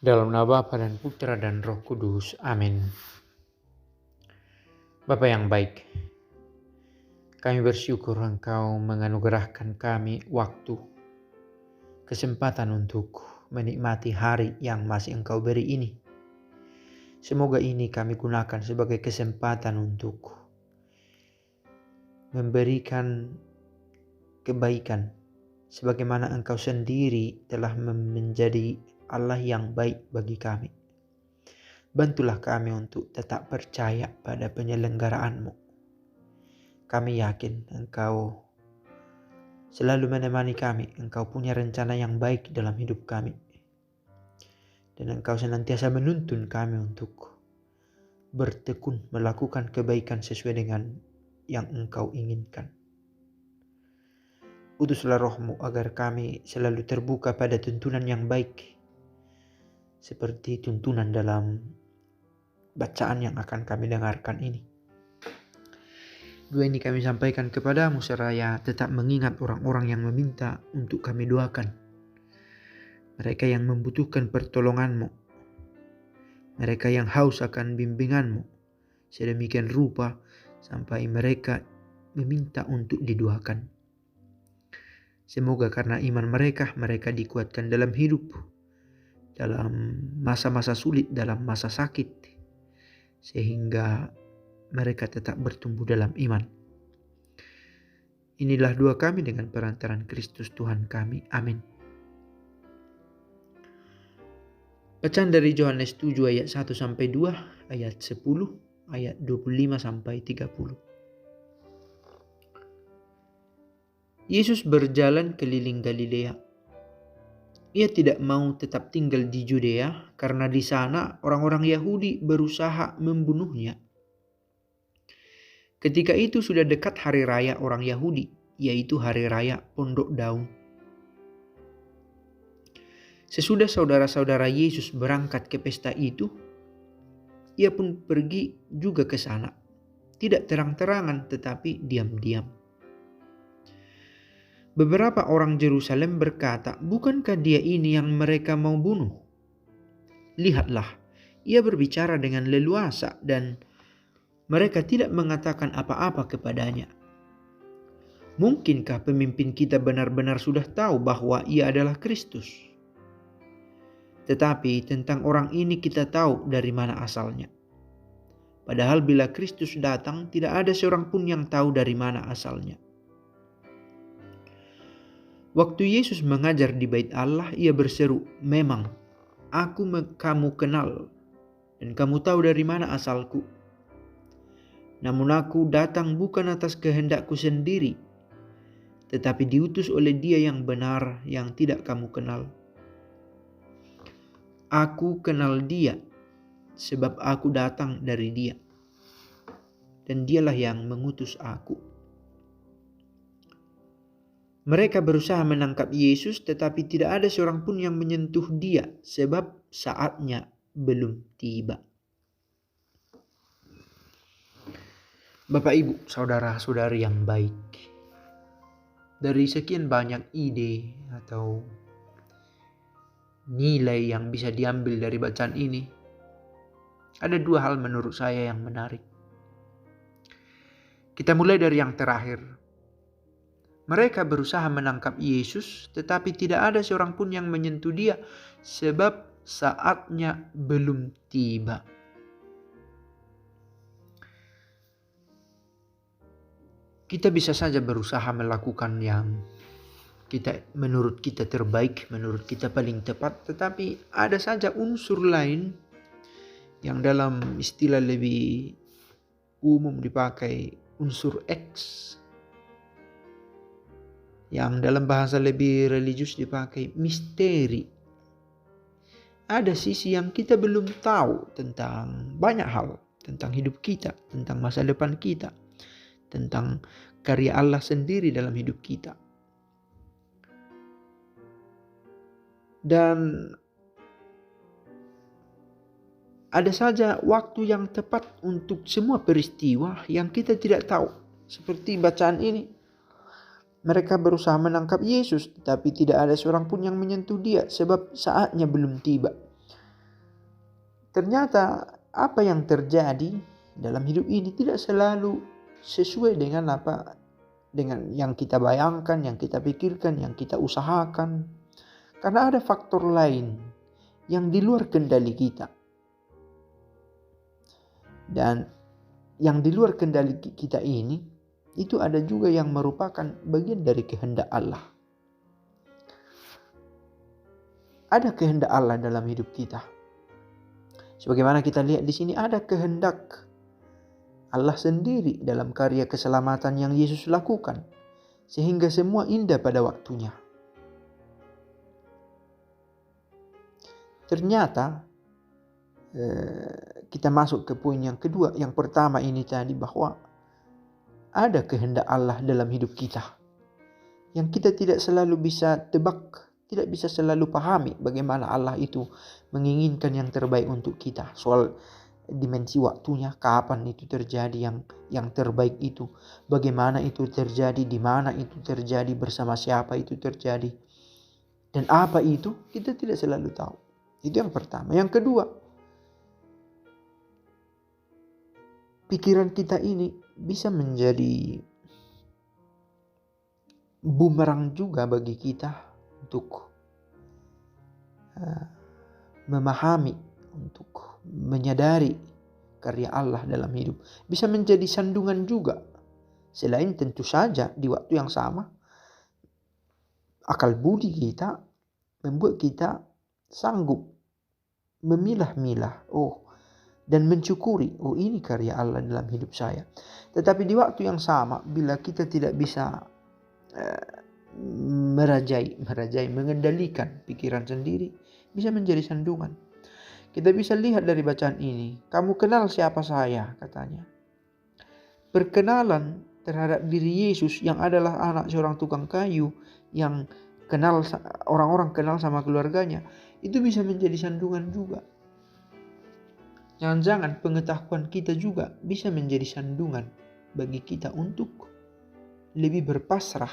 Dalam nama Bapa dan Putra dan Roh Kudus. Amin. Bapa yang baik, kami bersyukur Engkau menganugerahkan kami waktu, kesempatan untuk menikmati hari yang masih Engkau beri ini. Semoga ini kami gunakan sebagai kesempatan untuk memberikan kebaikan sebagaimana Engkau sendiri telah menjadi Allah yang baik bagi kami. Bantulah kami untuk tetap percaya pada penyelenggaraan-Mu. Kami yakin Engkau selalu menemani kami. Engkau punya rencana yang baik dalam hidup kami. Dan Engkau senantiasa menuntun kami untuk bertekun melakukan kebaikan sesuai dengan yang Engkau inginkan. Utuslah Roh-Mu agar kami selalu terbuka pada tuntunan yang baik, seperti tuntunan dalam bacaan yang akan kami dengarkan ini. Dua ini kami sampaikan kepadamu seraya tetap mengingat orang-orang yang meminta untuk kami doakan. Mereka yang membutuhkan pertolongan-Mu. Mereka yang haus akan bimbingan-Mu. Sedemikian rupa sampai mereka meminta untuk didoakan. Semoga karena iman mereka dikuatkan dalam hidup, dalam masa-masa sulit, dalam masa sakit, sehingga mereka tetap bertumbuh dalam iman. Inilah doa kami dengan perantaran Kristus Tuhan kami. Amin. Bacaan dari Yohanes 7 ayat 1-2, ayat 10, ayat 25-30. Yesus berjalan keliling Galilea. Ia tidak mau tetap tinggal di Yudea karena di sana orang-orang Yahudi berusaha membunuhnya. Ketika itu sudah dekat hari raya orang Yahudi, yaitu hari raya Pondok Daun. Sesudah saudara-saudara Yesus berangkat ke pesta itu, ia pun pergi juga ke sana. Tidak terang-terangan tetapi diam-diam. Beberapa orang Yerusalem berkata, "Bukankah dia ini yang mereka mau bunuh? Lihatlah, ia berbicara dengan leluasa dan mereka tidak mengatakan apa-apa kepadanya. Mungkinkah pemimpin kita benar-benar sudah tahu bahwa ia adalah Kristus? Tetapi tentang orang ini kita tahu dari mana asalnya. Padahal bila Kristus datang, tidak ada seorang pun yang tahu dari mana asalnya." Waktu Yesus mengajar di bait Allah, ia berseru, "Memang, kamu kenal, dan kamu tahu dari mana asalku. Namun aku datang bukan atas kehendakku sendiri, tetapi diutus oleh Dia yang benar yang tidak kamu kenal. Aku kenal Dia, sebab aku datang dari Dia, dan Dialah yang mengutus aku." Mereka berusaha menangkap Yesus, tetapi tidak ada seorang pun yang menyentuh Dia, sebab saatnya belum tiba. Bapak, Ibu, saudara-saudari yang baik, dari sekian banyak ide atau nilai yang bisa diambil dari bacaan ini, ada dua hal menurut saya yang menarik. Kita mulai dari yang terakhir. Mereka berusaha menangkap Yesus, tetapi tidak ada seorang pun yang menyentuh Dia, sebab saatnya belum tiba. Kita bisa saja berusaha melakukan yang menurut kita terbaik, menurut kita paling tepat, tetapi ada saja unsur lain yang dalam istilah lebih umum dipakai unsur X, yang dalam bahasa lebih religius dipakai misteri. Ada sisi yang kita belum tahu tentang banyak hal, tentang hidup kita, tentang masa depan kita, tentang karya Allah sendiri dalam hidup kita. Dan ada saja waktu yang tepat untuk semua peristiwa yang kita tidak tahu. Seperti bacaan ini. Mereka berusaha menangkap Yesus, tetapi tidak ada seorang pun yang menyentuh Dia, sebab saatnya belum tiba. ternyata apa yang terjadi dalam hidup ini tidak selalu sesuai dengan yang kita bayangkan, yang kita pikirkan, yang kita usahakan. Karena ada faktor lain yang di luar kendali kita. Dan yang di luar kendali kita ini, itu ada juga yang merupakan bagian dari kehendak Allah. Ada kehendak Allah dalam hidup kita. Sebagaimana kita lihat di sini, ada kehendak Allah sendiri dalam karya keselamatan yang Yesus lakukan, sehingga semua indah pada waktunya. Ternyata kita masuk ke poin yang kedua. Yang pertama ini tadi, bahwa ada kehendak Allah dalam hidup kita yang kita tidak selalu bisa tebak, tidak bisa selalu pahami bagaimana Allah itu menginginkan yang terbaik untuk kita. Soal dimensi waktunya, kapan itu terjadi yang terbaik itu, bagaimana itu terjadi, di mana itu terjadi, bersama siapa itu terjadi, dan apa itu, kita tidak selalu tahu. Itu yang pertama. Yang kedua, pikiran kita ini bisa menjadi bumerang juga bagi kita untuk memahami, untuk menyadari karya Allah dalam hidup. Bisa menjadi sandungan juga. Selain tentu saja di waktu yang sama, akal budi kita membuat kita sanggup memilah-milah, dan mensyukuri, ini karya Allah dalam hidup saya. Tetapi di waktu yang sama, bila kita tidak bisa mengendalikan pikiran sendiri, bisa menjadi sandungan. Kita bisa lihat dari bacaan ini, kamu kenal siapa saya, katanya. Perkenalan terhadap diri Yesus yang adalah anak seorang tukang kayu, yang kenal orang-orang kenal sama keluarganya, itu bisa menjadi sandungan juga. Jangan-jangan pengetahuan kita juga bisa menjadi sandungan bagi kita untuk lebih berpasrah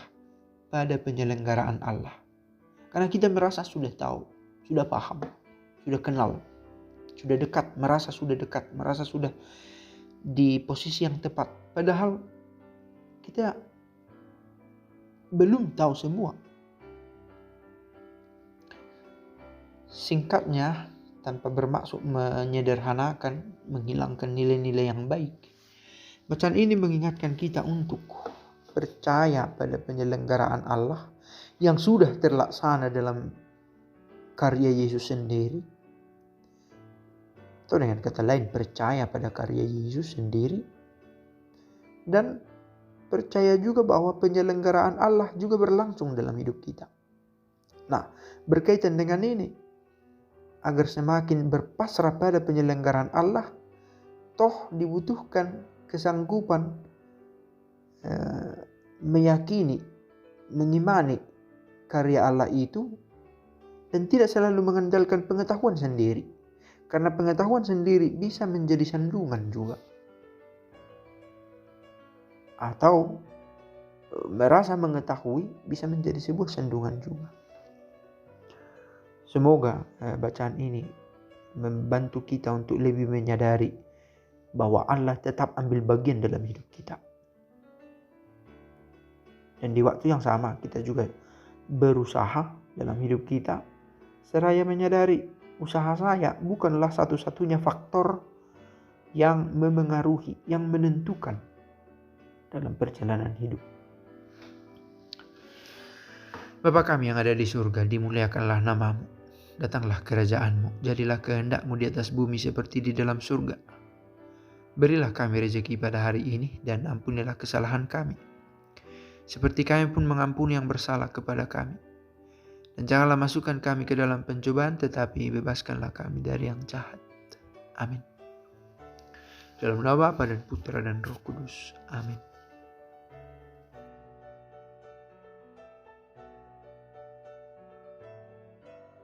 pada penyelenggaraan Allah. Karena kita merasa sudah tahu, sudah paham, sudah kenal, sudah dekat, merasa sudah di posisi yang tepat. Padahal kita belum tahu semua. Singkatnya, tanpa bermaksud menyederhanakan, menghilangkan nilai-nilai yang baik, bacaan ini mengingatkan kita untuk percaya pada penyelenggaraan Allah yang sudah terlaksana dalam karya Yesus sendiri. Atau dengan kata lain, percaya pada karya Yesus sendiri. Dan percaya juga bahwa penyelenggaraan Allah juga berlangsung dalam hidup kita. Nah, berkaitan dengan ini, agar semakin berpasrah pada penyelenggaraan Allah, toh dibutuhkan kesanggupan meyakini, mengimani karya Allah itu, dan tidak selalu mengandalkan pengetahuan sendiri. Karena pengetahuan sendiri bisa menjadi sandungan juga. Atau merasa mengetahui bisa menjadi sebuah sandungan juga. Semoga bacaan ini membantu kita untuk lebih menyadari bahwa Allah tetap ambil bagian dalam hidup kita. Dan di waktu yang sama kita juga berusaha dalam hidup kita, seraya menyadari usaha saya bukanlah satu-satunya faktor yang memengaruhi, yang menentukan dalam perjalanan hidup. Bapa kami yang ada di surga, dimuliakanlah namamu. Datanglah kerajaanmu, jadilah kehendakmu di atas bumi seperti di dalam surga. Berilah kami rezeki pada hari ini, dan ampunilah kesalahan kami, seperti kami pun mengampuni yang bersalah kepada kami. Dan janganlah masukkan kami ke dalam pencobaan, tetapi bebaskanlah kami dari yang jahat. Amin. Dalam nama Bapa dan Putra dan Roh Kudus. Amin.